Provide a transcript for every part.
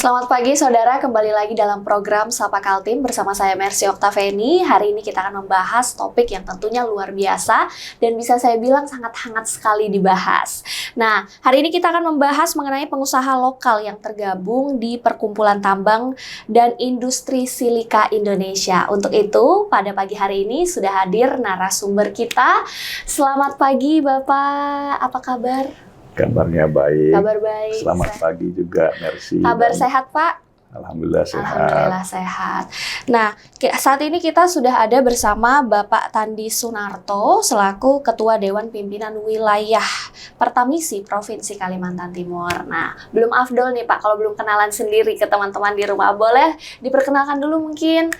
Selamat pagi saudara, kembali lagi dalam program Sapa Kaltim bersama saya Mercy Oktaveni. Hari ini kita akan membahas topik yang tentunya luar biasa dan bisa saya bilang sangat hangat sekali dibahas. Nah, hari ini kita akan membahas mengenai pengusaha lokal yang tergabung di Perkumpulan Tambang dan Industri Silika Indonesia. Untuk itu, pada pagi hari ini sudah hadir narasumber kita. Selamat pagi Bapak, apa kabar? Kabarnya baik. Kabar baik. Selamat pagi juga, Mercy. Kabar sehat, Pak? Alhamdulillah sehat. Alhamdulillah sehat. Nah, saat ini kita sudah ada bersama Bapak Tandi Sunarto selaku Ketua Dewan Pimpinan Wilayah Pertamisi Provinsi Kalimantan Timur. Nah, belum afdol nih Pak, kalau belum kenalan sendiri ke teman-teman di rumah. Boleh diperkenalkan dulu mungkin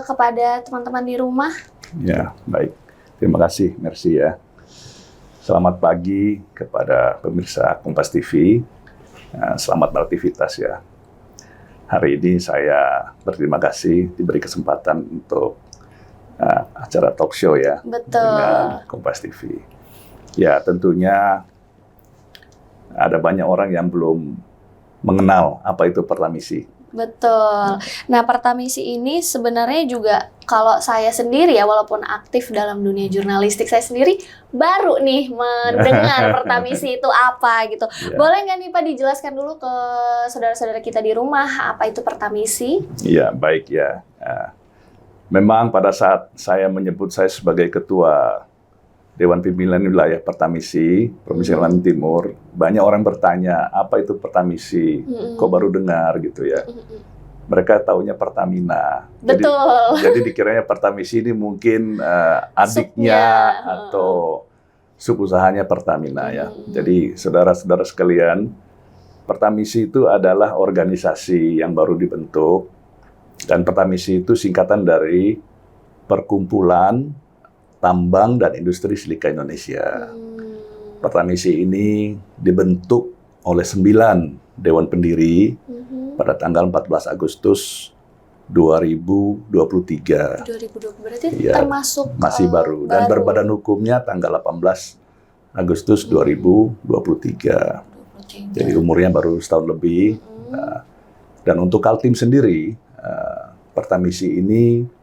kepada teman-teman di rumah? Ya, baik. Terima kasih, Mercy ya. Selamat pagi kepada pemirsa Kompas TV. Selamat beraktivitas ya. Hari ini saya berterima kasih diberi kesempatan untuk acara talk show ya. Betul. Dengan Kompas TV. Ya, tentunya ada banyak orang yang belum mengenal apa itu Pertamisi. Betul. Nah, Pertamisi ini sebenarnya juga kalau saya sendiri ya, walaupun aktif dalam dunia jurnalistik, saya sendiri baru nih mendengar Pertamisi itu apa gitu. Ya. Boleh nggak nih Pak dijelaskan dulu ke saudara-saudara kita di rumah apa itu Pertamisi? Iya, baik ya. Memang pada saat saya menyebut saya sebagai Ketua Dewan Pimpinan Wilayah Pertamisi, Provinsi Kalimantan Timur, banyak orang bertanya, apa itu Pertamisi? Kok baru dengar gitu ya? Mereka taunya Pertamina. Betul. Jadi dikiranya Pertamisi ini mungkin adiknya atau sub usahanya Pertamina ya. Jadi saudara-saudara sekalian, Pertamisi itu adalah organisasi yang baru dibentuk, dan Pertamisi itu singkatan dari Perkumpulan Tambang dan Industri Silika Indonesia. Pertamisi ini dibentuk oleh 9 dewan pendiri pada tanggal 14 Agustus 2023. 2020 berarti Ya, termasuk masih baru. Dan berbadan hukumnya tanggal 18 Agustus 2023. Jadi umurnya baru setahun lebih. Dan untuk Kaltim sendiri, Pertamisi ini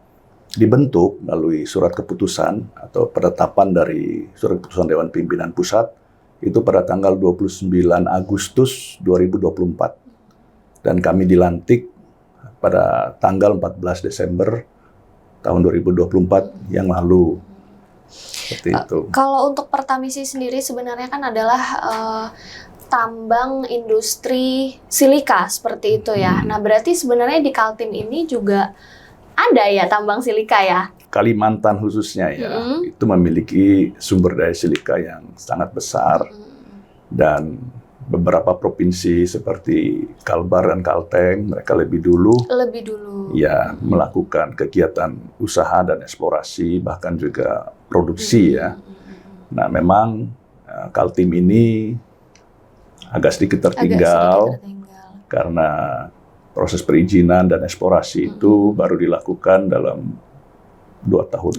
dibentuk melalui surat keputusan atau penetapan dari surat keputusan Dewan Pimpinan Pusat itu pada tanggal 29 Agustus 2024. Dan kami dilantik pada tanggal 14 Desember tahun 2024 yang lalu. Seperti itu. Kalau untuk Pertamisi sendiri sebenarnya kan adalah tambang industri silika seperti itu ya. Nah, berarti sebenarnya di Kaltim ini juga ada ya tambang silika ya? Kalimantan khususnya ya, itu memiliki sumber daya silika yang sangat besar. Dan beberapa provinsi seperti Kalbar dan Kalteng, mereka lebih dulu ya melakukan kegiatan usaha dan eksplorasi, bahkan juga produksi ya. Nah, memang Kaltim ini agak sedikit tertinggal karena proses perizinan dan eksplorasi itu baru dilakukan dalam 2 tahun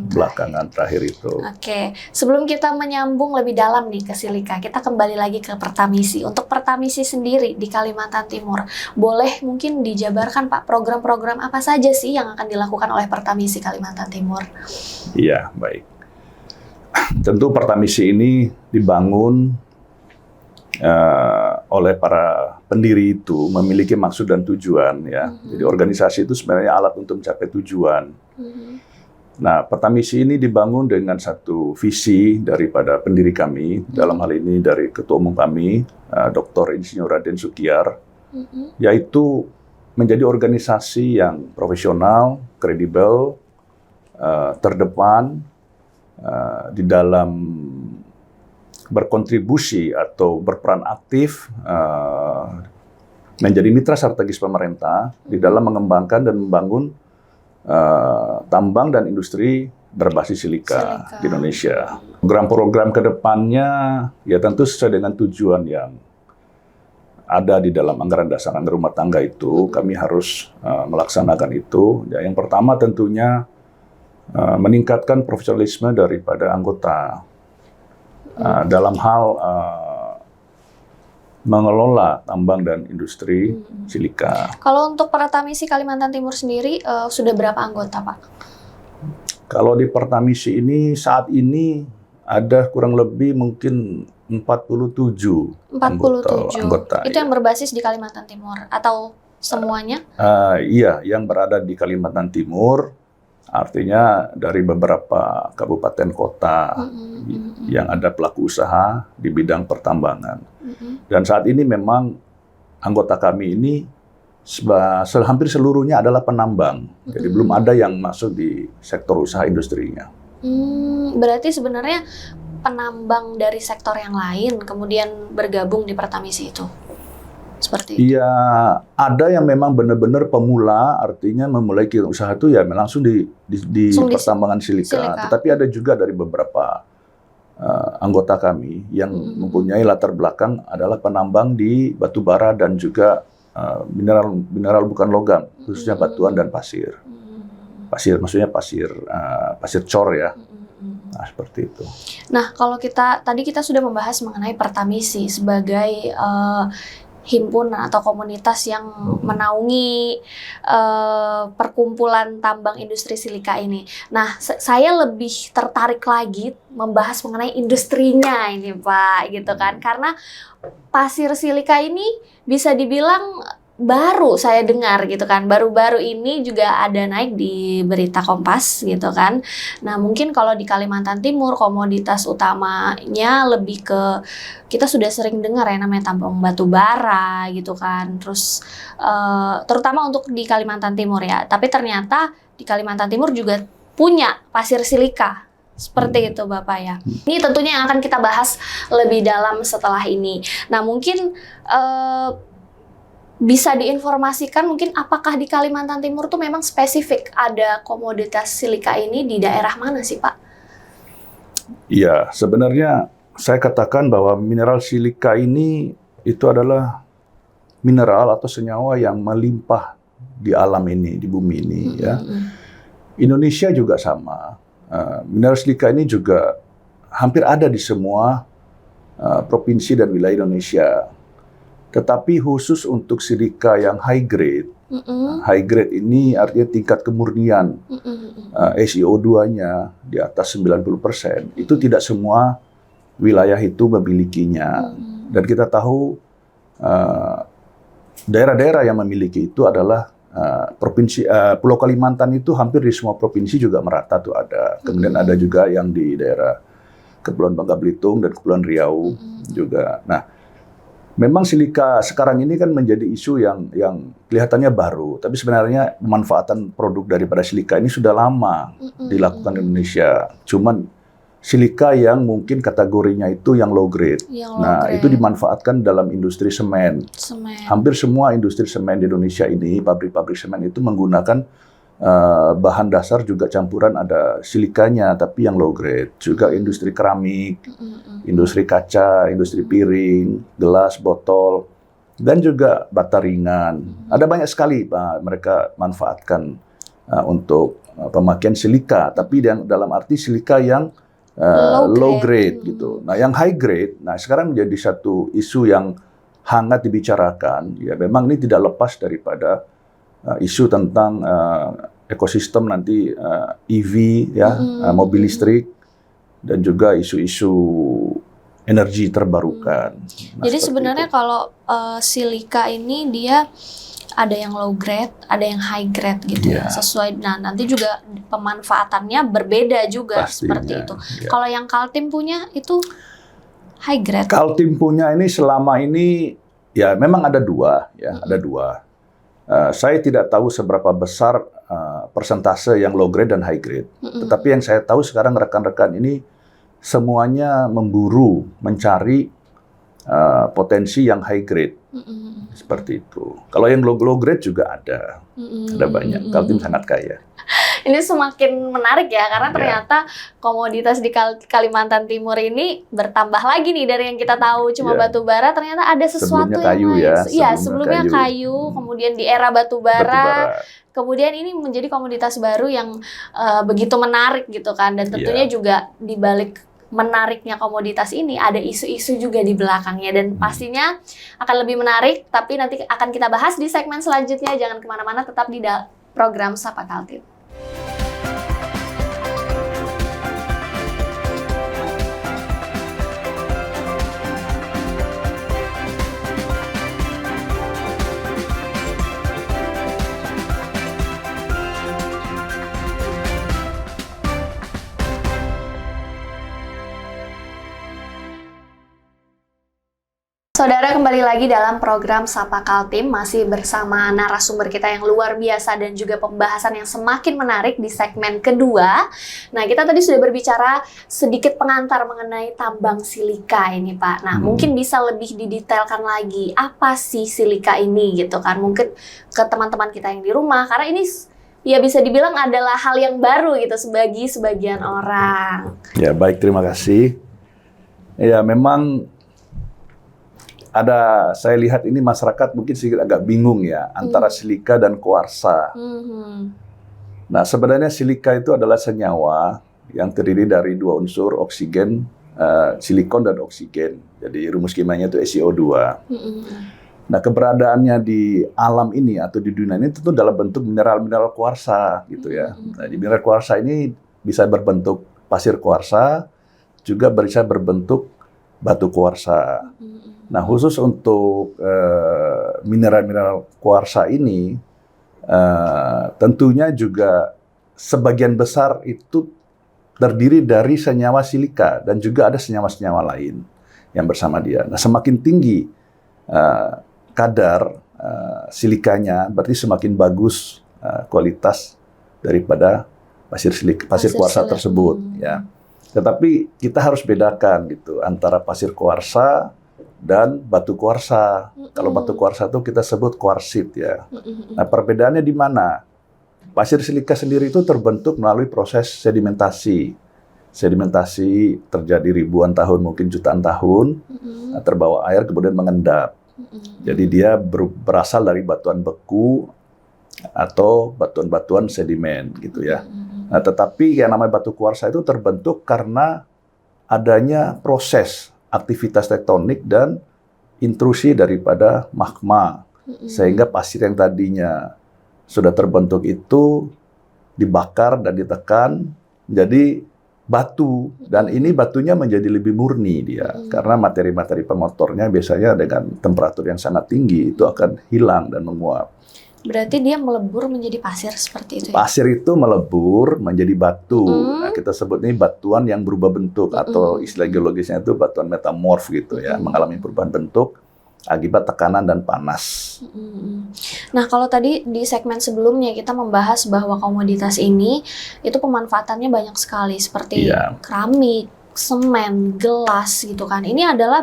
belakangan terakhir itu. Oke, sebelum kita menyambung lebih dalam nih ke silika, kita kembali lagi ke Pertamisi. Untuk Pertamisi sendiri di Kalimantan Timur, boleh mungkin dijabarkan Pak program-program apa saja sih yang akan dilakukan oleh Pertamisi Kalimantan Timur? Iya, baik. Tentu Pertamisi ini dibangun oleh para pendiri itu memiliki maksud dan tujuan ya. Jadi organisasi itu sebenarnya alat untuk mencapai tujuan. Nah, Pertamisi ini dibangun dengan satu visi daripada pendiri kami, dalam hal ini dari Ketua Umum kami, Dr. Insinyur Raden Sukiyar, yaitu menjadi organisasi yang profesional, kredibel, terdepan di dalam berkontribusi atau berperan aktif menjadi mitra strategis pemerintah di dalam mengembangkan dan membangun tambang dan industri berbasis silika di Indonesia. Program-program ke depannya ya tentu sesuai dengan tujuan yang ada di dalam anggaran dasar anggaran rumah tangga itu, kami harus melaksanakan itu. Ya, yang pertama tentunya meningkatkan profesionalisme daripada anggota dalam hal mengelola tambang dan industri silika. Kalau untuk Pertamisi Kalimantan Timur sendiri sudah berapa anggota, Pak? Kalau di Pertamisi ini saat ini ada kurang lebih mungkin 47 anggota. Itu yang berbasis di Kalimantan Timur atau semuanya? Iya, yang berada di Kalimantan Timur, artinya dari beberapa kabupaten kota yang ada pelaku usaha di bidang pertambangan. Dan saat ini memang anggota kami ini hampir seluruhnya adalah penambang. Jadi belum ada yang masuk di sektor usaha industrinya. Berarti sebenarnya penambang dari sektor yang lain kemudian bergabung di Pertamisi itu? Seperti itu? Iya, ada yang memang benar-benar pemula, artinya memulai usaha itu ya langsung di pertambangan silika. Tetapi ada juga dari beberapa anggota kami yang mempunyai latar belakang adalah penambang di batu bara dan juga mineral bukan logam, khususnya batuan dan pasir. Pasir maksudnya pasir cor ya. Nah, seperti itu. Nah, kalau tadi kita sudah membahas mengenai Pertamisi sebagai himpunan atau komunitas yang menaungi perkumpulan tambang industri silika ini. Nah, saya lebih tertarik lagi membahas mengenai industrinya ini, Pak, gitu kan. Karena pasir silika ini bisa dibilang baru saya dengar gitu kan, baru-baru ini juga ada naik di berita Kompas gitu kan. Nah mungkin kalau di Kalimantan Timur komoditas utamanya lebih ke, kita sudah sering dengar ya namanya tambang batu bara gitu kan, terus terutama untuk di Kalimantan Timur ya, tapi ternyata di Kalimantan Timur juga punya pasir silika. Seperti itu Bapak ya. Ini tentunya yang akan kita bahas lebih dalam setelah ini. Nah mungkin bisa diinformasikan mungkin apakah di Kalimantan Timur tuh memang spesifik ada komoditas silika ini di daerah mana sih Pak? Iya, sebenarnya saya katakan bahwa mineral silika ini itu adalah mineral atau senyawa yang melimpah di alam ini, di bumi ini ya. Indonesia juga sama. Mineral silika ini juga hampir ada di semua provinsi dan wilayah Indonesia. Tetapi khusus untuk silika yang high grade ini artinya tingkat kemurnian SiO2-nya di atas 90%, itu tidak semua wilayah itu memilikinya. Dan kita tahu daerah-daerah yang memiliki itu adalah provinsi Pulau Kalimantan itu hampir di semua provinsi juga merata tuh ada. Kemudian ada juga yang di daerah Kepulauan Bangka Belitung dan Kepulauan Riau juga. Nah, memang silika sekarang ini kan menjadi isu yang kelihatannya baru, tapi sebenarnya pemanfaatan produk daripada silika ini sudah lama dilakukan di Indonesia. Cuman silika yang mungkin kategorinya itu yang low grade. Itu dimanfaatkan dalam industri semen. Hampir semua industri semen di Indonesia ini, pabrik-pabrik semen itu menggunakan bahan dasar juga campuran ada silikanya, tapi yang low grade. Juga industri keramik, industri kaca, industri piring, gelas, botol, dan juga bata ringan. Ada banyak sekali mereka manfaatkan untuk pemakaian silika, tapi dalam arti silika yang low grade gitu. Nah, yang high grade, nah sekarang menjadi satu isu yang hangat dibicarakan. Ya, memang ini tidak lepas daripada isu tentang ekosistem nanti EV ya, mobil listrik, dan juga isu-isu energi terbarukan. Nah, jadi sebenarnya kalau silika ini dia ada yang low grade, ada yang high grade gitu ya. Sesuai. Nah, nanti juga pemanfaatannya berbeda juga. Pastinya, seperti itu. Ya. Kalau yang Kaltim punya itu high grade. Kaltim punya ini selama ini ya memang ada dua ya, ada dua. Saya tidak tahu seberapa besar persentase yang low grade dan high grade. Tetapi yang saya tahu sekarang rekan-rekan ini semuanya memburu mencari potensi yang high grade. Seperti itu. Kalau yang low grade juga ada banyak. Kaltim sangat kaya. Ini semakin menarik ya, karena ternyata komoditas di Kalimantan Timur ini bertambah lagi nih dari yang kita tahu cuma batu bara, ternyata ada sesuatu sebelumnya kayu yang lain. Iya, sebelumnya kayu, kemudian di era batu bara. Kemudian ini menjadi komoditas baru yang begitu menarik gitu kan, dan tentunya juga di balik menariknya komoditas ini ada isu-isu juga di belakangnya, dan pastinya akan lebih menarik, tapi nanti akan kita bahas di segmen selanjutnya. Jangan kemana-mana, tetap di program Sapa Kaltim. Saudara, kembali lagi dalam program Sapa Kaltim, masih bersama narasumber kita yang luar biasa dan juga pembahasan yang semakin menarik di segmen kedua. Nah, kita tadi sudah berbicara sedikit pengantar mengenai tambang silika ini, Pak. Nah, mungkin bisa lebih didetailkan lagi, apa sih silika ini gitu kan? Mungkin ke teman-teman kita yang di rumah, karena ini ya bisa dibilang adalah hal yang baru gitu bagi sebagian orang. Ya, baik, terima kasih. Ya, memang saya lihat ini masyarakat mungkin sedikit agak bingung ya antara silika dan kuarsa. Nah, sebenarnya silika itu adalah senyawa yang terdiri dari dua unsur, oksigen, silikon dan oksigen. Jadi rumus kimianya itu SiO2. Nah, keberadaannya di alam ini atau di dunia ini tentu dalam bentuk mineral-mineral kuarsa gitu ya. Nah, di mineral kuarsa ini bisa berbentuk pasir kuarsa, juga bisa berbentuk batu kuarsa. Nah, khusus untuk mineral-mineral kuarsa ini, tentunya juga sebagian besar itu terdiri dari senyawa silika dan juga ada senyawa-senyawa lain yang bersama dia. Nah, semakin tinggi kadar silikanya, berarti semakin bagus kualitas daripada pasir kuarsa tersebut. Ya. Tetapi kita harus bedakan gitu antara pasir kuarsa dan batu kuarsa. Kalau batu kuarsa itu kita sebut kuarsit ya. Nah, perbedaannya di mana? Pasir silika sendiri itu terbentuk melalui proses sedimentasi. Sedimentasi terjadi ribuan tahun, mungkin jutaan tahun, terbawa air kemudian mengendap. Jadi dia berasal dari batuan beku atau batuan-batuan sedimen gitu ya. Nah, tetapi yang namanya batu kuarsa itu terbentuk karena adanya proses aktivitas tektonik dan intrusi daripada magma, sehingga pasir yang tadinya sudah terbentuk itu dibakar dan ditekan jadi batu, dan ini batunya menjadi lebih murni dia, karena materi-materi pemotornya biasanya dengan temperatur yang sangat tinggi itu akan hilang dan menguap. Berarti dia melebur menjadi pasir seperti itu ya? Pasir itu melebur menjadi batu. Nah, kita sebut ini batuan yang berubah bentuk, atau istilah geologisnya itu batuan metamorf gitu ya, mengalami perubahan bentuk akibat tekanan dan panas. Nah, kalau tadi di segmen sebelumnya kita membahas bahwa komoditas ini itu pemanfaatannya banyak sekali, seperti keramik, semen, gelas gitu kan. Ini adalah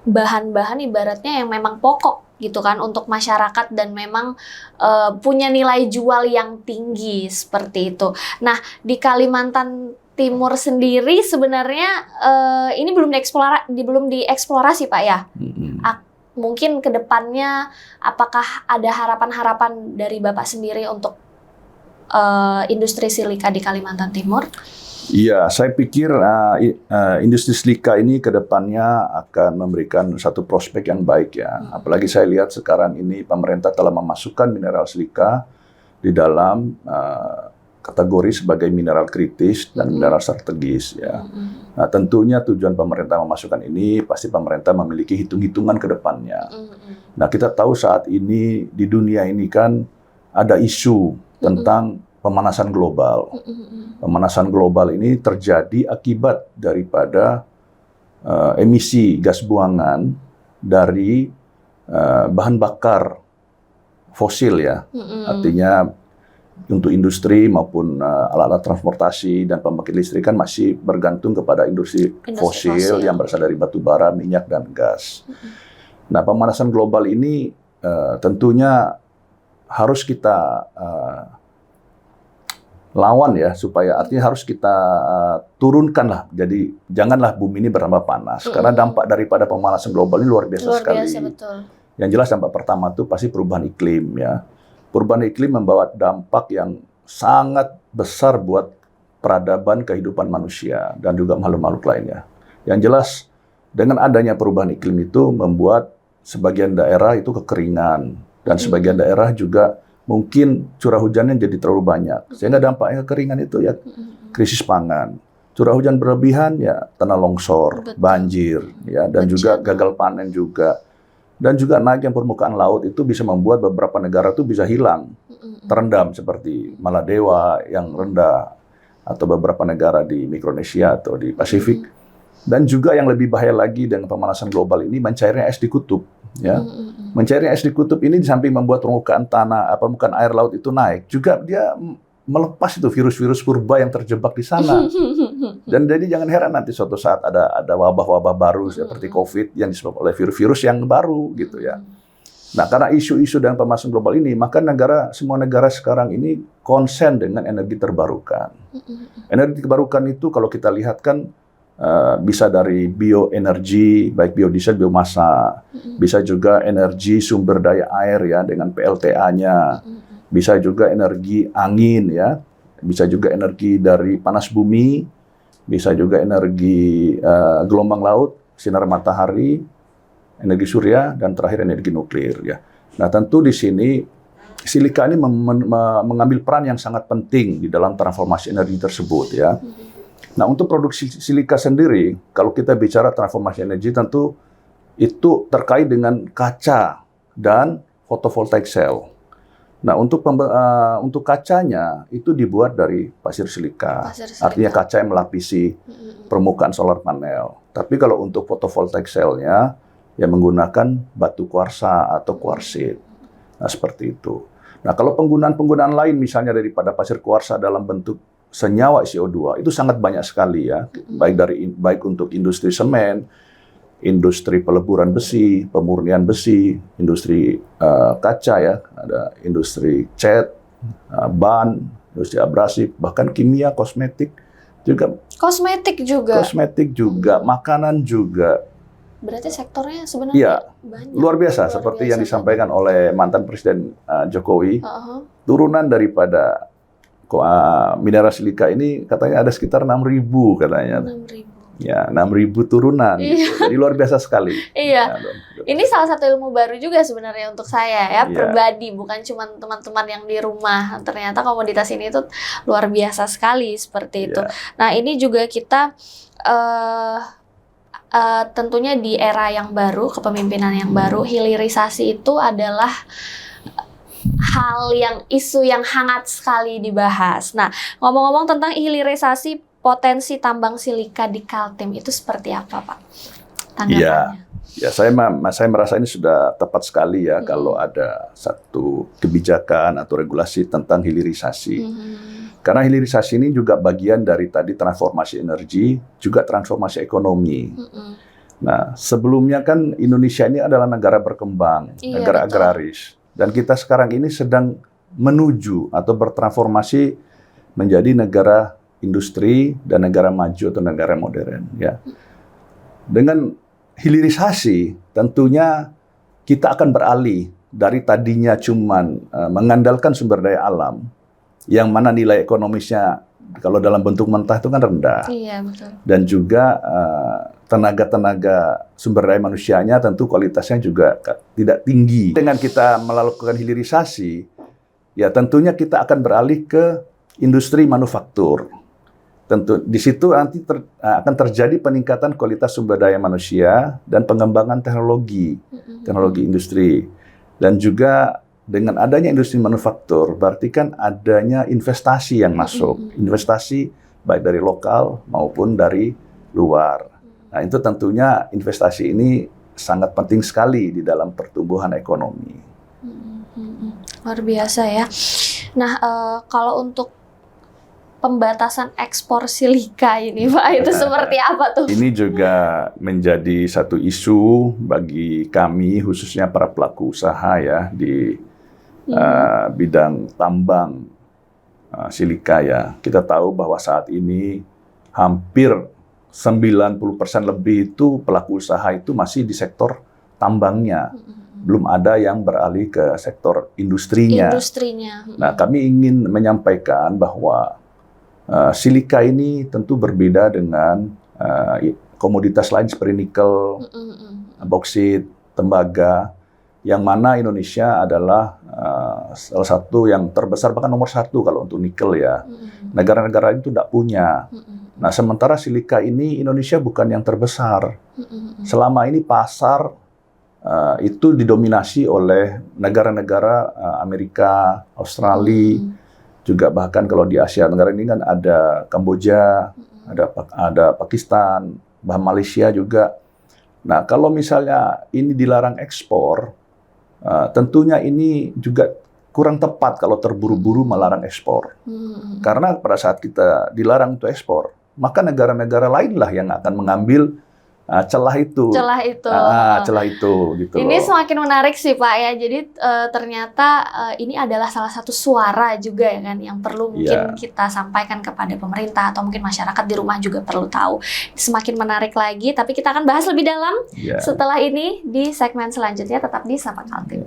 bahan-bahan ibaratnya yang memang pokok gitu kan untuk masyarakat, dan memang punya nilai jual yang tinggi seperti itu. Nah, di Kalimantan Timur sendiri sebenarnya ini belum dieksplorasi Pak ya. Mungkin ke depannya apakah ada harapan-harapan dari Bapak sendiri untuk industri silika di Kalimantan Timur? Iya, saya pikir industri silika ini ke depannya akan memberikan satu prospek yang baik ya. Apalagi saya lihat sekarang ini pemerintah telah memasukkan mineral silika di dalam kategori sebagai mineral kritis dan mineral strategis ya. Nah, tentunya tujuan pemerintah memasukkan ini pasti pemerintah memiliki hitung-hitungan ke depannya. Nah, kita tahu saat ini di dunia ini kan ada isu tentang pemanasan global. Pemanasan global ini terjadi akibat daripada emisi gas buangan dari bahan bakar fosil ya. Artinya untuk industri maupun alat-alat transportasi dan pembangkit listrik kan masih bergantung kepada industri fosil yang berasal dari batu bara, minyak, dan gas. Nah, pemanasan global ini tentunya harus kita lawan ya, supaya artinya harus kita turunkan lah. Jadi janganlah bumi ini bertambah panas, karena dampak daripada pemanasan global ini luar biasa sekali. Betul. Yang jelas dampak pertama itu pasti perubahan iklim ya. Perubahan iklim membawa dampak yang sangat besar buat peradaban kehidupan manusia dan juga makhluk-makhluk lainnya. Yang jelas, dengan adanya perubahan iklim itu membuat sebagian daerah itu kekeringan, dan sebagian daerah juga mungkin curah hujannya jadi terlalu banyak. Sehingga dampaknya kekeringan itu ya krisis pangan. Curah hujan berlebihan ya tanah longsor, banjir, ya, dan juga gagal panen juga. Dan juga naiknya permukaan laut itu bisa membuat beberapa negara itu bisa hilang, terendam seperti Maladewa yang rendah, atau beberapa negara di Mikronesia atau di Pasifik. Dan juga yang lebih bahaya lagi dengan pemanasan global ini, mencairnya es di kutub. Ya. Mencairnya es di kutub ini di samping membuat permukaan permukaan air laut itu naik, juga dia melepas itu virus-virus purba yang terjebak di sana. Dan jadi jangan heran nanti suatu saat ada wabah-wabah baru seperti COVID yang disebabkan oleh virus-virus yang baru gitu ya. Nah, karena isu-isu dan pemanasan global ini, maka semua negara sekarang ini konsen dengan energi terbarukan. Energi terbarukan itu kalau kita lihat kan bisa dari bioenergi, baik biodiesel, biomasa, bisa juga energi sumber daya air ya dengan PLTA-nya, bisa juga energi angin ya, bisa juga energi dari panas bumi, bisa juga energi gelombang laut, sinar matahari, energi surya, dan terakhir energi nuklir ya. Nah, tentu di sini silika ini mengambil peran yang sangat penting di dalam transformasi energi tersebut ya. Nah, untuk produksi silika sendiri, kalau kita bicara transformasi energi tentu itu terkait dengan kaca dan photovoltaic cell. Nah, untuk kacanya itu dibuat dari pasir silika. Artinya kaca yang melapisi permukaan solar panel. Tapi kalau untuk photovoltaic cell-nya ya menggunakan batu kuarsa atau kuarsit. Nah, seperti itu. Nah, kalau penggunaan lain misalnya daripada pasir kuarsa dalam bentuk senyawa CO2 itu sangat banyak sekali ya, baik untuk industri semen, industri peleburan besi, pemurnian besi, industri kaca ya, ada industri cat, ban, industri abrasif, bahkan kimia, kosmetik juga. Kosmetik juga, makanan juga. Berarti sektornya sebenarnya banyak. Luar biasa seperti yang disampaikan oleh mantan Presiden Jokowi. Turunan daripada mineral silika ini katanya ada sekitar 6.000 katanya. 6.000. Ya, 6.000 turunan. Gitu. Jadi luar biasa sekali. Iya. Ini salah satu ilmu baru juga sebenarnya untuk saya ya, pribadi, bukan cuma teman-teman yang di rumah. Ternyata komoditas ini tuh luar biasa sekali seperti itu. Nah, ini juga kita tentunya di era yang baru, kepemimpinan yang baru, hilirisasi itu adalah isu yang hangat sekali dibahas. Nah, ngomong-ngomong tentang hilirisasi, potensi tambang silika di Kaltim itu seperti apa, Pak? Tanggapannya? Ya, saya merasa ini sudah tepat sekali ya kalau ada satu kebijakan atau regulasi tentang hilirisasi. Karena hilirisasi ini juga bagian dari tadi transformasi energi, juga transformasi ekonomi. Nah, sebelumnya kan Indonesia ini adalah negara berkembang, negara agraris. Dan kita sekarang ini sedang menuju atau bertransformasi menjadi negara industri dan negara maju atau negara modern. Ya. Dengan hilirisasi, tentunya kita akan beralih dari tadinya cuman mengandalkan sumber daya alam, yang mana nilai ekonomisnya kalau dalam bentuk mentah itu kan rendah. Iya, betul. Dan juga tenaga sumber daya manusianya tentu kualitasnya juga tidak tinggi. Dengan kita melakukan hilirisasi, ya tentunya kita akan beralih ke industri manufaktur. Tentu di situ nanti akan terjadi peningkatan kualitas sumber daya manusia dan pengembangan teknologi industri. Dan juga dengan adanya industri manufaktur, berarti kan adanya investasi yang masuk, investasi baik dari lokal maupun dari luar. Nah, itu tentunya investasi ini sangat penting sekali di dalam pertumbuhan ekonomi. Luar biasa ya. Nah, kalau untuk pembatasan ekspor silika ini, Pak, itu seperti apa tuh? Ini juga menjadi satu isu bagi kami, khususnya para pelaku usaha ya di bidang tambang silika ya. Kita tahu bahwa saat ini hampir 90% lebih itu pelaku usaha itu masih di sektor tambangnya. Belum ada yang beralih ke sektor industrinya. Nah, kami ingin menyampaikan bahwa silika ini tentu berbeda dengan komoditas lain seperti nikel, bauksit, tembaga, yang mana Indonesia adalah salah satu yang terbesar, bahkan nomor satu kalau untuk nikel ya. Negara-negara itu tidak punya. Nah, sementara silika ini Indonesia bukan yang terbesar. Selama ini pasar itu didominasi oleh negara-negara Amerika, Australia, juga bahkan kalau di Asia Tenggara ini kan ada Kamboja, ada Pakistan, bahkan Malaysia juga. Nah, kalau misalnya ini dilarang ekspor, tentunya ini juga kurang tepat kalau terburu-buru melarang ekspor. Karena pada saat kita dilarang untuk ekspor, maka negara-negara lainlah yang akan mengambil celah itu. Celah itu gitu. Ini loh. semakin menarik sih Pak ya. Jadi ternyata ini adalah salah satu suara juga ya kan yang perlu mungkin kita sampaikan kepada pemerintah atau mungkin masyarakat di rumah juga perlu tahu. Semakin menarik lagi, tapi kita akan bahas lebih dalam setelah ini di segmen selanjutnya, tetap di Sapa Kaltim.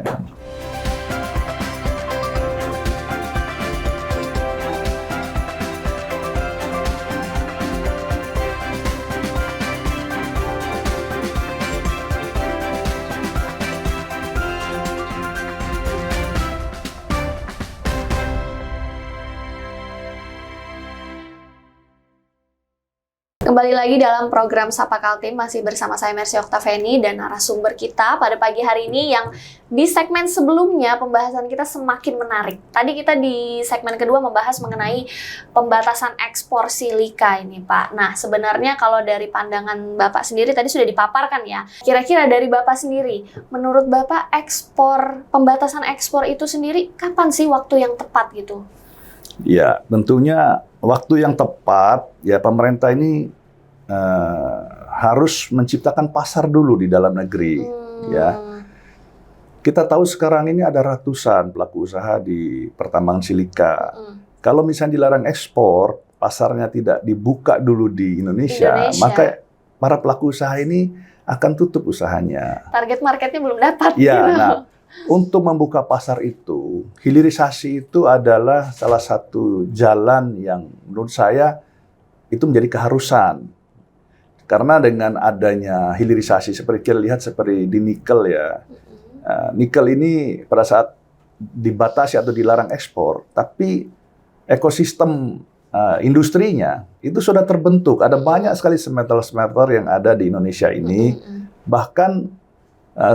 Kembali lagi dalam program Sapa Kaltim, masih bersama saya Mercy Oktaveni dan narasumber kita pada pagi hari ini yang di segmen sebelumnya pembahasan kita semakin menarik. Tadi kita di segmen kedua membahas mengenai pembatasan ekspor silika ini Pak. Nah sebenarnya kalau dari pandangan Bapak sendiri tadi sudah dipaparkan ya. Kira-kira dari Bapak sendiri, menurut Bapak pembatasan ekspor itu sendiri kapan sih waktu yang tepat gitu? Ya, tentunya waktu yang tepat, ya pemerintah ini harus menciptakan pasar dulu di dalam negeri. Ya, kita tahu sekarang ini ada ratusan pelaku usaha di pertambangan silika. Kalau misalnya dilarang ekspor, pasarnya tidak dibuka dulu di Indonesia, maka para pelaku usaha ini akan tutup usahanya. Target marketnya belum dapat. Ya, nah. Untuk membuka pasar itu, hilirisasi itu adalah salah satu jalan yang menurut saya itu menjadi keharusan. Karena dengan adanya hilirisasi seperti kita lihat seperti di nikel ya. Nikel ini pada saat dibatasi atau dilarang ekspor, tapi ekosistem industrinya itu sudah terbentuk. Ada banyak sekali smelter-smelter yang ada di Indonesia ini. Bahkan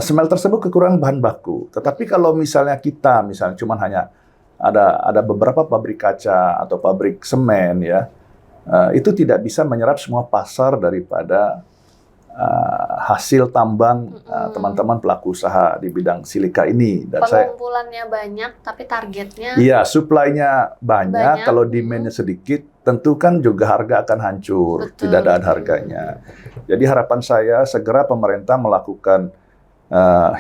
smelter tersebut kekurangan bahan baku. Tetapi kalau misalnya cuma hanya ada beberapa pabrik kaca atau pabrik semen ya, itu tidak bisa menyerap semua pasar daripada hasil tambang teman-teman pelaku usaha di bidang silika ini. Dan pengumpulannya banyak, tapi targetnya supply-nya banyak. Kalau demand-nya sedikit, tentu kan juga harga akan hancur. Betul. Tidak ada harganya. Jadi harapan saya segera pemerintah melakukan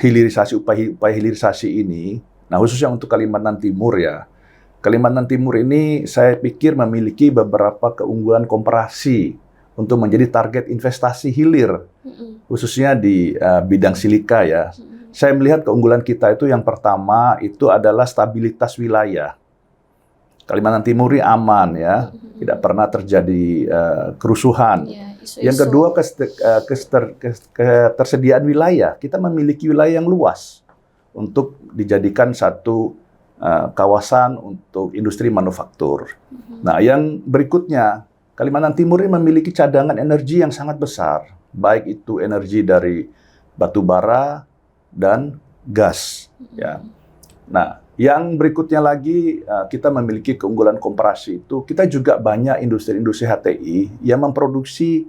hilirisasi, upaya hilirisasi ini, nah khususnya untuk Kalimantan Timur ya. Kalimantan Timur ini saya pikir memiliki beberapa keunggulan komparasi untuk menjadi target investasi hilir, khususnya di bidang silika ya. Saya melihat keunggulan kita itu yang pertama itu adalah stabilitas wilayah. Kalimantan Timur ini aman ya, tidak pernah terjadi kerusuhan. Yang kedua, ketersediaan wilayah. Kita memiliki wilayah yang luas untuk dijadikan satu kawasan untuk industri manufaktur. Nah, yang berikutnya, Kalimantan Timur ini memiliki cadangan energi yang sangat besar, baik itu energi dari batu bara dan gas. Ya. Nah, yang berikutnya lagi, kita memiliki keunggulan komparasi itu, kita juga banyak industri-industri HTI yang memproduksi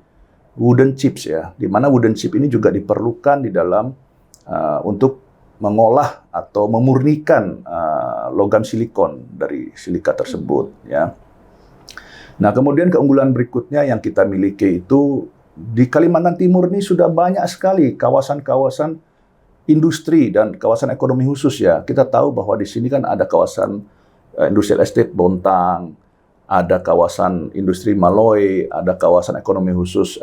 wooden chips ya, di mana wooden chip ini juga diperlukan di dalam untuk mengolah atau memurnikan logam silikon dari silika tersebut ya. Nah, kemudian keunggulan berikutnya yang kita miliki itu di Kalimantan Timur ini sudah banyak sekali kawasan-kawasan industri dan kawasan ekonomi khusus ya. Kita tahu bahwa di sini kan ada kawasan industrial estate Bontang, ada kawasan industri Maloy, ada kawasan ekonomi khusus,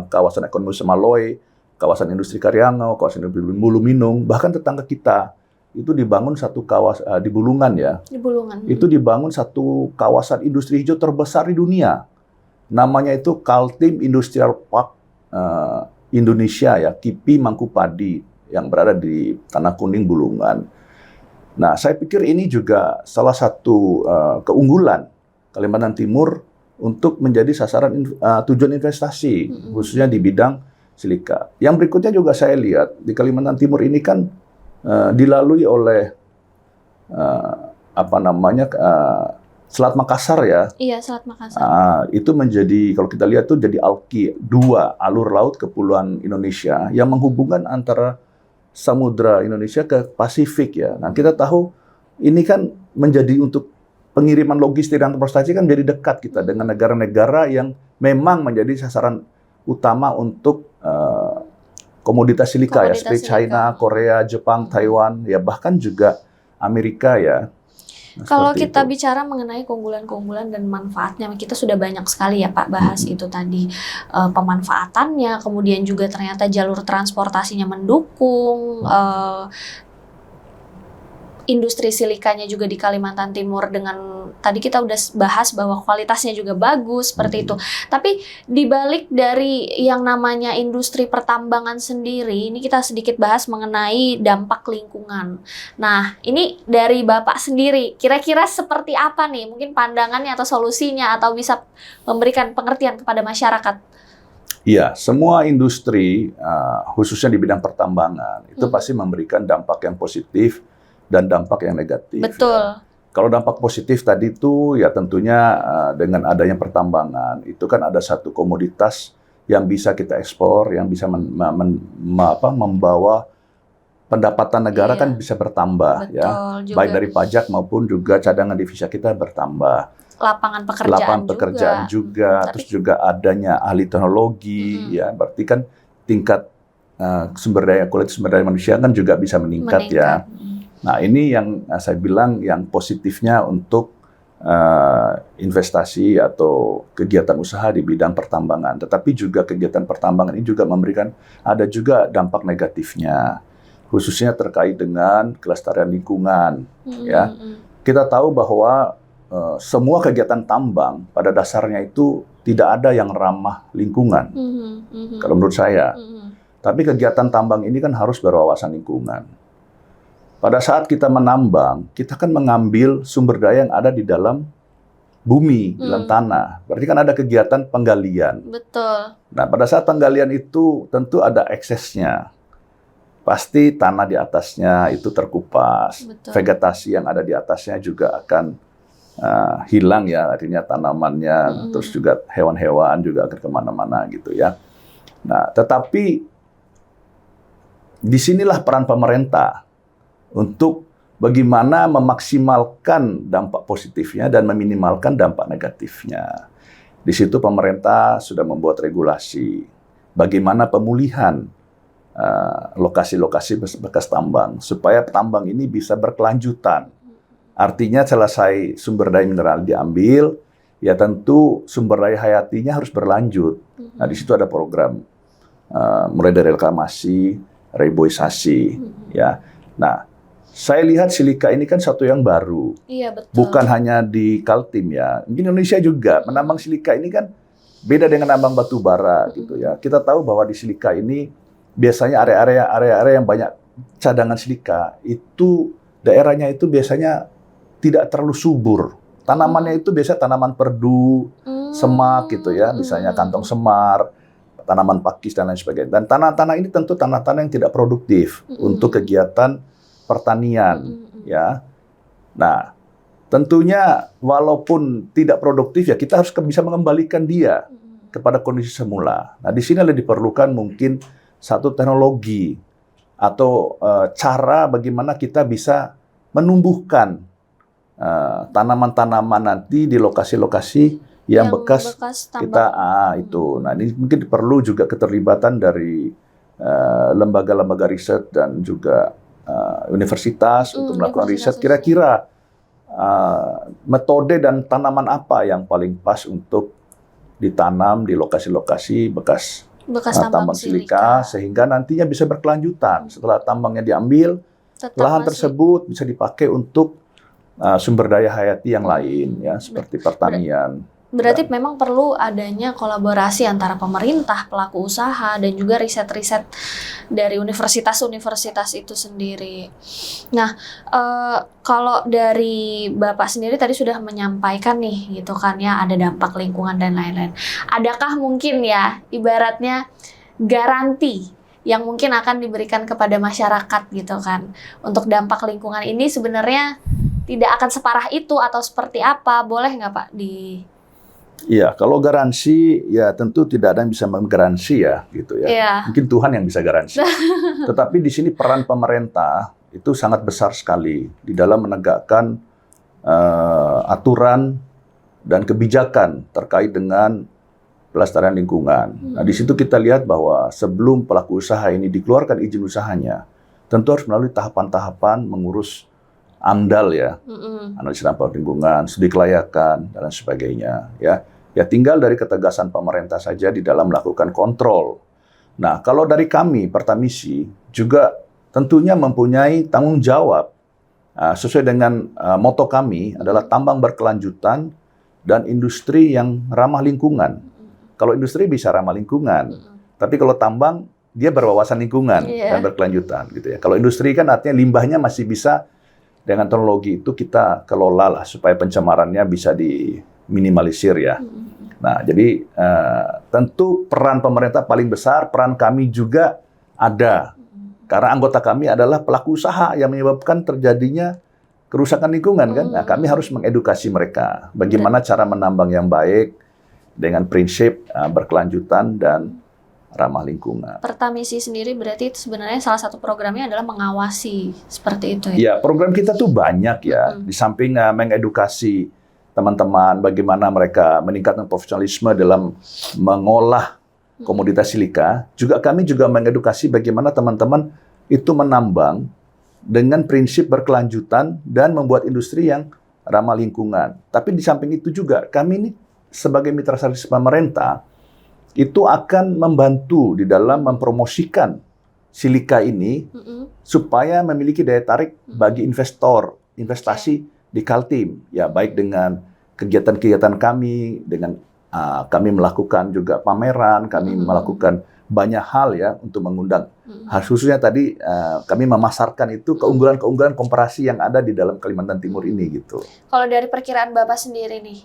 kawasan ekonomi khusus Maloy, kawasan industri Karyangau, kawasan industri Buluminung, bahkan tetangga kita itu dibangun satu kawasan di Bulungan ya. Di Bulungan. Itu dibangun satu kawasan industri hijau terbesar di dunia. Namanya itu Kaltim Industrial Park Indonesia ya, KIPI Mangkupadi yang berada di Tanah Kuning Bulungan. Nah, saya pikir ini juga salah satu keunggulan Kalimantan Timur untuk menjadi sasaran tujuan investasi, khususnya di bidang silika. Yang berikutnya juga saya lihat di Kalimantan Timur ini kan dilalui oleh Selat Makassar ya. Iya, Selat Makassar. Itu menjadi, kalau kita lihat tuh jadi ALKI, 2 alur laut kepulauan Indonesia yang menghubungkan antara Samudra Indonesia ke Pasifik ya. Nah, kita tahu ini kan menjadi untuk pengiriman logistik dan transportasi kan jadi dekat kita dengan negara-negara yang memang menjadi sasaran utama untuk komoditas silika ya, seperti China, Korea, Jepang, Taiwan, ya bahkan juga Amerika ya. Nah, kalau kita bicara mengenai keunggulan-keunggulan dan manfaatnya, kita sudah banyak sekali ya Pak bahas itu tadi pemanfaatannya, kemudian juga ternyata jalur transportasinya mendukung, industri silikanya juga di Kalimantan Timur dengan tadi kita udah bahas bahwa kualitasnya juga bagus seperti itu. Tapi dibalik dari yang namanya industri pertambangan sendiri, ini kita sedikit bahas mengenai dampak lingkungan. Nah, ini dari Bapak sendiri, kira-kira seperti apa nih mungkin pandangannya atau solusinya atau bisa memberikan pengertian kepada masyarakat? Iya, semua industri khususnya di bidang pertambangan itu pasti memberikan dampak yang positif dan dampak yang negatif. Betul. Ya. Kalau dampak positif tadi itu ya tentunya dengan adanya pertambangan itu kan ada satu komoditas yang bisa kita ekspor, yang bisa membawa pendapatan negara kan bisa bertambah. Betul, ya, juga. Baik dari pajak maupun juga cadangan devisa kita bertambah. Lapangan pekerjaan juga. Terus juga adanya ahli teknologi, ya berarti kan tingkat kualitas sumber daya manusia kan juga bisa meningkat. Ya. Nah, ini yang saya bilang yang positifnya untuk investasi atau kegiatan usaha di bidang pertambangan. Tetapi juga kegiatan pertambangan ini juga memberikan ada juga dampak negatifnya, khususnya terkait dengan kelestarian lingkungan. Ya, kita tahu bahwa semua kegiatan tambang pada dasarnya itu tidak ada yang ramah lingkungan. Kalau menurut saya, tapi kegiatan tambang ini kan harus berwawasan lingkungan. Pada saat kita menambang, kita kan mengambil sumber daya yang ada di dalam bumi, di dalam tanah. Berarti kan ada kegiatan penggalian. Betul. Nah, pada saat penggalian itu tentu ada eksesnya. Pasti tanah di atasnya itu terkupas. Betul. Vegetasi yang ada di atasnya juga akan hilang ya, artinya tanamannya, terus juga hewan-hewan juga akan kemana-mana gitu ya. Nah, tetapi disinilah peran pemerintah untuk bagaimana memaksimalkan dampak positifnya dan meminimalkan dampak negatifnya. Di situ pemerintah sudah membuat regulasi bagaimana pemulihan lokasi-lokasi bekas tambang supaya tambang ini bisa berkelanjutan. Artinya selesai sumber daya mineral diambil, ya tentu sumber daya hayatinya harus berlanjut. Nah, di situ ada program mulai dari reklamasi, reboisasi, ya. Nah, saya lihat silika ini kan satu yang baru. Iya, betul. Bukan hanya di Kaltim ya. Mungkin Indonesia juga menambang silika ini kan beda dengan nambang batu bara gitu ya. Kita tahu bahwa di silika ini biasanya area-area yang banyak cadangan silika itu daerahnya itu biasanya tidak terlalu subur. Tanamannya itu biasa tanaman perdu, semak gitu ya, misalnya kantong semar, tanaman pakis dan lain sebagainya. Dan tanah-tanah ini tentu tanah-tanah yang tidak produktif untuk kegiatan pertanian, ya. Nah, tentunya walaupun tidak produktif ya kita harus bisa mengembalikan dia kepada kondisi semula. Nah, di sini diperlukan mungkin satu teknologi atau cara bagaimana kita bisa menumbuhkan tanaman-tanaman nanti di lokasi-lokasi yang bekas kita itu. Nah, ini mungkin perlu juga keterlibatan dari lembaga-lembaga riset dan juga universitas untuk melakukan riset kira-kira metode dan tanaman apa yang paling pas untuk ditanam di lokasi-lokasi bekas tambang silika sehingga nantinya bisa berkelanjutan setelah tambangnya diambil lahan tersebut bisa dipakai untuk sumber daya hayati yang lain, ya, seperti pertanian. Berarti memang perlu adanya kolaborasi antara pemerintah, pelaku usaha, dan juga riset-riset dari universitas-universitas itu sendiri. Nah, kalau dari Bapak sendiri tadi sudah menyampaikan nih, gitu kan ya, ada dampak lingkungan dan lain-lain. Adakah mungkin ya, ibaratnya garansi yang mungkin akan diberikan kepada masyarakat gitu kan, untuk dampak lingkungan ini sebenarnya tidak akan separah itu atau seperti apa? Boleh nggak Pak Iya, kalau garansi ya tentu tidak ada yang bisa menggaransi ya, gitu ya. Iya. Mungkin Tuhan yang bisa garansi. Tetapi di sini peran pemerintah itu sangat besar sekali di dalam menegakkan aturan dan kebijakan terkait dengan pelestarian lingkungan. Nah, di situ kita lihat bahwa sebelum pelaku usaha ini dikeluarkan izin usahanya, tentu harus melalui tahapan-tahapan mengurus AMDAL ya, analisis dampak lingkungan, studi kelayakan, dan lain sebagainya. Ya tinggal dari ketegasan pemerintah saja di dalam melakukan kontrol. Nah, kalau dari kami, Pertamisi, juga tentunya mempunyai tanggung jawab sesuai dengan moto kami adalah tambang berkelanjutan dan industri yang ramah lingkungan. Kalau industri bisa ramah lingkungan, tapi kalau tambang dia berwawasan lingkungan dan berkelanjutan, gitu ya. Kalau industri kan artinya limbahnya masih bisa dengan teknologi itu kita kelola lah supaya pencemarannya bisa diminimalisir ya. Nah, jadi tentu peran pemerintah paling besar, peran kami juga ada. Karena anggota kami adalah pelaku usaha yang menyebabkan terjadinya kerusakan lingkungan kan. Nah, kami harus mengedukasi mereka bagaimana cara menambang yang baik dengan prinsip berkelanjutan dan ramah lingkungan. Pertamisi sendiri berarti itu sebenarnya salah satu programnya adalah mengawasi seperti itu ya? Ya, program kita tuh banyak ya. Di samping mengedukasi teman-teman bagaimana mereka meningkatkan profesionalisme dalam mengolah komoditas silika, juga kami juga mengedukasi bagaimana teman-teman itu menambang dengan prinsip berkelanjutan dan membuat industri yang ramah lingkungan. Tapi di samping itu juga kami ini sebagai mitra strategis pemerintah itu akan membantu di dalam mempromosikan silika ini supaya memiliki daya tarik bagi investor, investasi di Kaltim. Ya, baik dengan kegiatan-kegiatan kami, dengan kami melakukan juga pameran, kami melakukan banyak hal ya untuk mengundang. Khususnya tadi kami memasarkan itu keunggulan-keunggulan komparasi yang ada di dalam Kalimantan Timur ini gitu. Kalau dari perkiraan Bapak sendiri nih,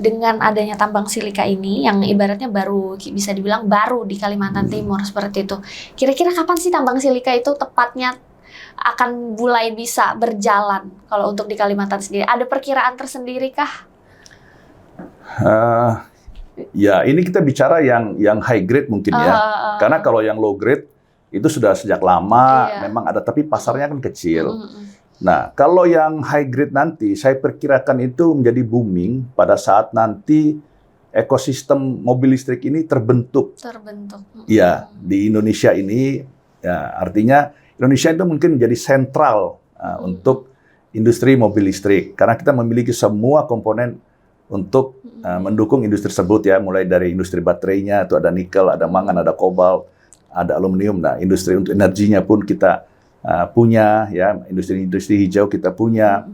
dengan adanya tambang silika ini yang ibaratnya baru bisa dibilang baru di Kalimantan Timur seperti itu. Kira-kira kapan sih tambang silika itu tepatnya akan mulai bisa berjalan kalau untuk di Kalimantan sendiri? Ada perkiraan tersendiri kah? Ya, ini kita bicara yang high grade mungkin ya. Karena kalau yang low grade itu sudah sejak lama memang ada, tapi pasarnya kan kecil. Nah, kalau yang high grade nanti, saya perkirakan itu menjadi booming pada saat nanti ekosistem mobil listrik ini terbentuk. Ya, di Indonesia ini, ya artinya Indonesia itu mungkin menjadi sentral untuk industri mobil listrik. Karena kita memiliki semua komponen untuk mendukung industri tersebut ya, mulai dari industri baterainya, itu ada nikel, ada mangan, ada kobalt, ada aluminium. Nah, industri untuk energinya pun kita punya ya, industri hijau kita punya.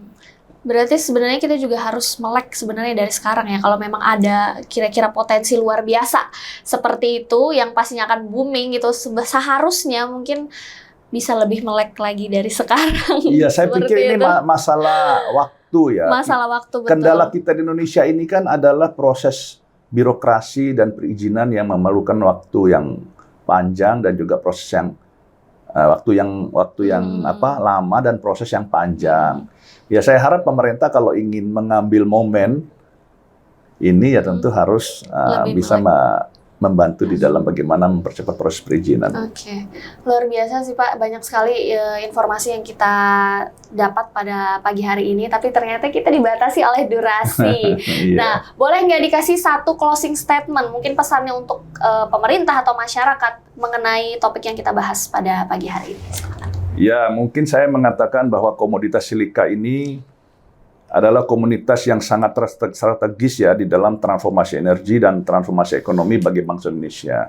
Berarti sebenarnya kita juga harus melek sebenarnya dari sekarang ya, kalau memang ada kira-kira potensi luar biasa seperti itu yang pastinya akan booming gitu, seharusnya mungkin bisa lebih melek lagi dari sekarang. Iya, saya pikir ini masalah waktu ya. Masalah waktu, betul. Kendala kita di Indonesia ini kan adalah proses birokrasi dan perizinan yang memerlukan waktu yang panjang dan juga proses yang waktu yang lama dan proses yang panjang. Ya, saya harap pemerintah kalau ingin mengambil momen ini ya tentu harus bisa membantu di dalam bagaimana mempercepat proses perizinan. Oke, luar biasa sih Pak, banyak sekali informasi yang kita dapat pada pagi hari ini, tapi ternyata kita dibatasi oleh durasi. Nah, boleh nggak dikasih satu closing statement, mungkin pesannya untuk pemerintah atau masyarakat mengenai topik yang kita bahas pada pagi hari ini? Ya, mungkin saya mengatakan bahwa komoditas silika ini adalah komunitas yang sangat strategis ya di dalam transformasi energi dan transformasi ekonomi bagi bangsa Indonesia.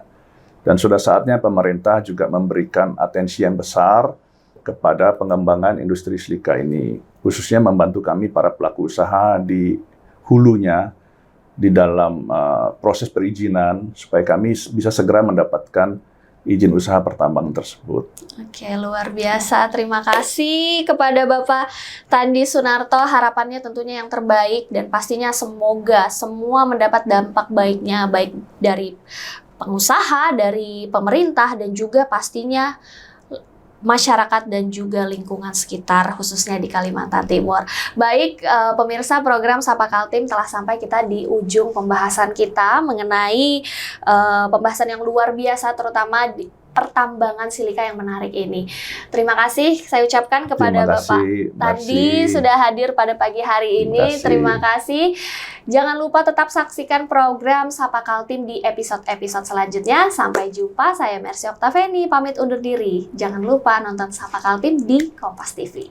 Dan sudah saatnya pemerintah juga memberikan atensi yang besar kepada pengembangan industri silika ini, khususnya membantu kami para pelaku usaha di hulunya di dalam proses perizinan supaya kami bisa segera mendapatkan izin usaha pertambangan tersebut. Oke, luar biasa. Terima kasih kepada Bapak Tandi Sunarto. Harapannya tentunya yang terbaik dan pastinya semoga semua mendapat dampak baiknya, baik dari pengusaha, dari pemerintah, dan juga pastinya masyarakat dan juga lingkungan sekitar, khususnya di Kalimantan Timur. Baik, pemirsa, program Sapa Kaltim telah sampai kita di ujung pembahasan kita mengenai pembahasan yang luar biasa, terutama di pertambangan silika yang menarik ini. Terima kasih saya ucapkan kepada Bapak Tandi sudah hadir pada pagi hari ini. Terima kasih. Jangan lupa tetap saksikan program Sapa Kaltim di episode-episode selanjutnya. Sampai jumpa, saya Mercy Oktaveni, pamit undur diri. Jangan lupa nonton Sapa Kaltim di Kompas TV.